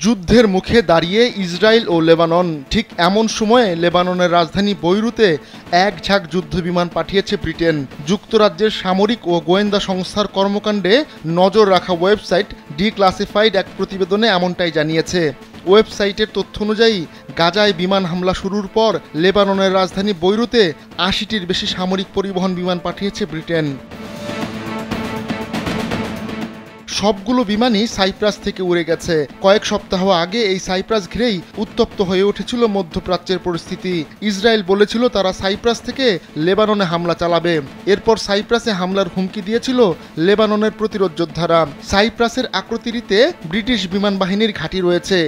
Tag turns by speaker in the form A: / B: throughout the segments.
A: যুদ্ধের মুখে দাঁড়িয়ে ইসরায়েল ও লেবানন। ঠিক এমন সময়ে লেবাননের রাজধানী বৈরুতে এক ঝাঁক যুদ্ধবিমান পাঠিয়েছে ব্রিটেন। যুক্তরাজ্যের সামরিক ও গোয়েন্দা সংস্থার কর্মকাণ্ডে নজর রাখা ওয়েবসাইট ডিক্লাসিফাইড এক প্রতিবেদনে এমনটাই জানিয়েছে। ওয়েবসাইটের তথ্য অনুযায়ী গাজায় বিমান হামলা শুরুর পর লেবাননের রাজধানী বৈরুতে ৮০টির বেশি সামরিক পরিবহন বিমান পাঠিয়েছে ব্রিটেন। সবগুলো বিমানই সাইপ্রাস থেকে উড়ে গেছে। কয়েক সপ্তাহ আগে এই সাইপ্রাস ঘিরেই উত্তপ্ত হয়ে উঠেছিল মধ্যপ্রাচ্যের পরিস্থিতি। ইসরায়েল বলেছিল তারা সাইপ্রাস থেকে লেবাননে হামলা চালাবে। এরপর সাইপ্রাসে হামলার হুমকি দিয়েছিল লেবাননের প্রতিরোধ যোদ্ধারা। সাইপ্রাসের আক্রতিরিতে ব্রিটিশ বিমান বাহিনীর ঘাঁটি রয়েছে।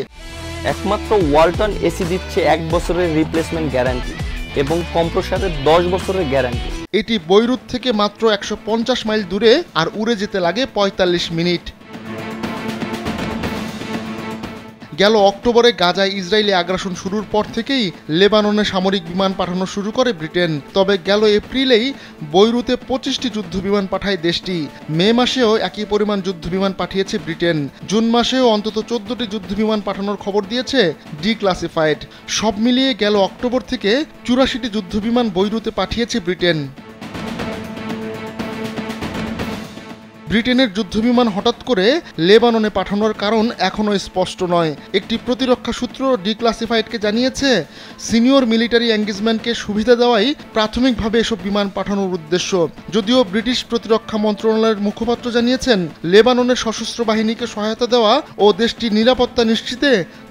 B: একমাত্র ওয়ালটন এসি দিচ্ছে 1 বছরের রিপ্লেসমেন্ট গ্যারান্টি এবং কম্প্রেসারের 10 বছরের গ্যারান্টি।
A: এটি বৈরুত থেকে মাত্র 150 মাইল দূরে, আর উড়ে যেতে লাগে 45 মিনিট। গেল অক্টোবরে গাজায় ইসরায়েলি আগ্রাসন শুরুর পর থেকেই লেবাননে সামরিক বিমান পাঠানো শুরু করে ব্রিটেন। তবে গেল এপ্রিলেই বৈরুতে 25টি যুদ্ধবিমান পাঠায় দেশটি। মে মাসেও একই পরিমাণ যুদ্ধবিমান পাঠিয়েছে ব্রিটেন। জুন মাসেও অন্তত 14টি যুদ্ধবিমান পাঠানোর খবর দিয়েছে ডিক্লাসিফাইড। সব মিলিয়ে গেল অক্টোবর থেকে 84টি যুদ্ধবিমান বৈরুতে পাঠিয়েছে ব্রিটেন। ব্রিটেনের যুদ্ধবিমান হঠাৎ করে লেবাননে পাঠানোর কারণ এখনও স্পষ্ট নয়। একটি প্রতিরক্ষা সূত্র ডিক্লাসিফাইডকে জানিয়েছে, সিনিয়র মিলিটারি এঙ্গেজমেন্টকে সুবিধা দেওয়াই প্রাথমিকভাবে এসব বিমান পাঠানোর উদ্দেশ্য। যদিও ব্রিটিশ প্রতিরক্ষা মন্ত্রণালয়ের মুখপাত্র জানিয়েছেন, লেবাননের সশস্ত্র বাহিনীকে সহায়তা দেওয়া ও দেশটির নিরাপত্তা নিশ্চিতে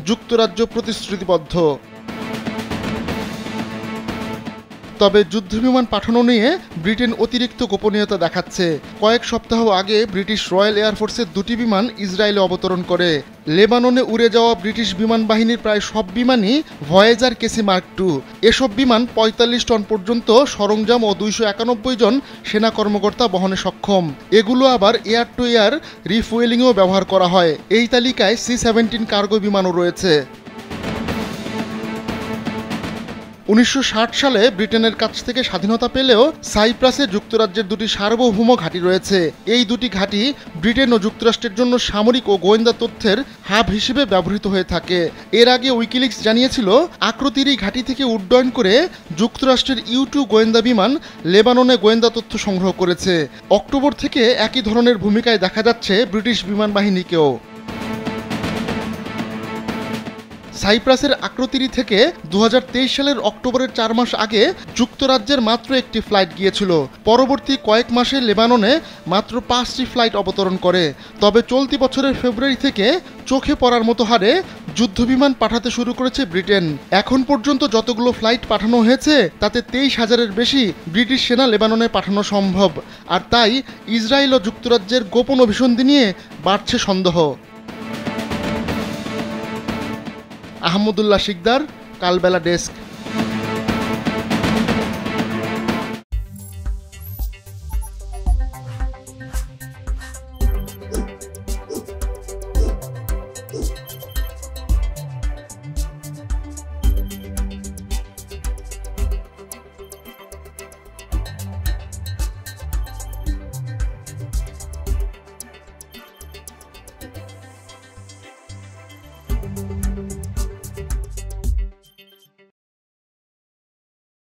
A: যুক্তরাজ্য প্রতিশ্রুতিবদ্ধ। তবে যুদ্ধবিমান পাঠানো নিয়ে ব্রিটেন অতিরিক্ত গোপনীয়তা দেখাচ্ছে। কয়েক সপ্তাহ আগে ব্রিটিশ রয়্যাল এয়ারফোর্সের 2টি বিমান ইসরায়েলে অবতরণ করে। লেবাননে উড়ে যাওয়া ব্রিটিশ বিমান বাহিনীর প্রায় সব বিমানই ভয়েজার কেসি মার্ক II। এসব বিমান 45 টন পর্যন্ত সরঞ্জাম ও 291 জন সেনা কর্মকর্তা বহনে সক্ষম। এগুলো আবার এয়ার টু এয়ার রিফুয়েলিংয়েও ব্যবহার করা হয়। এই তালিকায় C-17 কার্গো বিমানও রয়েছে। 1960 সালে ব্রিটেনের কাছ থেকে স্বাধীনতা পেলেও সাইপ্রাসে যুক্তরাজ্যের 2টি সার্বভৌম ঘাঁটি রয়েছে। এই 2টি ঘাঁটি ব্রিটেন ও যুক্তরাষ্ট্রের জন্য সামরিক ও গোয়েন্দা তথ্যের হাব হিসেবে ব্যবহৃত হয়ে থাকে। এর আগে উইকিলিক্স জানিয়েছিল, আক্রতির এই ঘাঁটি থেকে উড্ডয়ন করে যুক্তরাষ্ট্রের U-2 গোয়েন্দা বিমান লেবাননে গোয়েন্দা তথ্য সংগ্রহ করেছে। অক্টোবর থেকে একই ধরনের ভূমিকায় দেখা যাচ্ছে ব্রিটিশ বিমান বাহিনীকেও। সাইপ্রাসের আক্রতিরি থেকে 2023 সালের অক্টোবরের 4 মাস আগে যুক্তরাজ্যের মাত্র একটি ফ্লাইট গিয়েছিল। পরবর্তী কয়েক মাসে লেবাননে মাত্র 5টি ফ্লাইট অবতরণ করে। তবে চলতি বছরের ফেব্রুয়ারি থেকে চোখে পড়ার মতো হারে যুদ্ধবিমান পাঠাতে শুরু করেছে ব্রিটেন। এখন পর্যন্ত যতগুলো ফ্লাইট পাঠানো হয়েছে তাতে 23,000-এর বেশি ব্রিটিশ সেনা লেবাননে পাঠানো সম্ভব। আর তাই ইসরায়েল ও যুক্তরাজ্যের গোপন অভিসন্ধি নিয়ে বাড়ছে সন্দেহ। আহমদুল্লাহ শিকদার, কালবেলা ডেস্ক।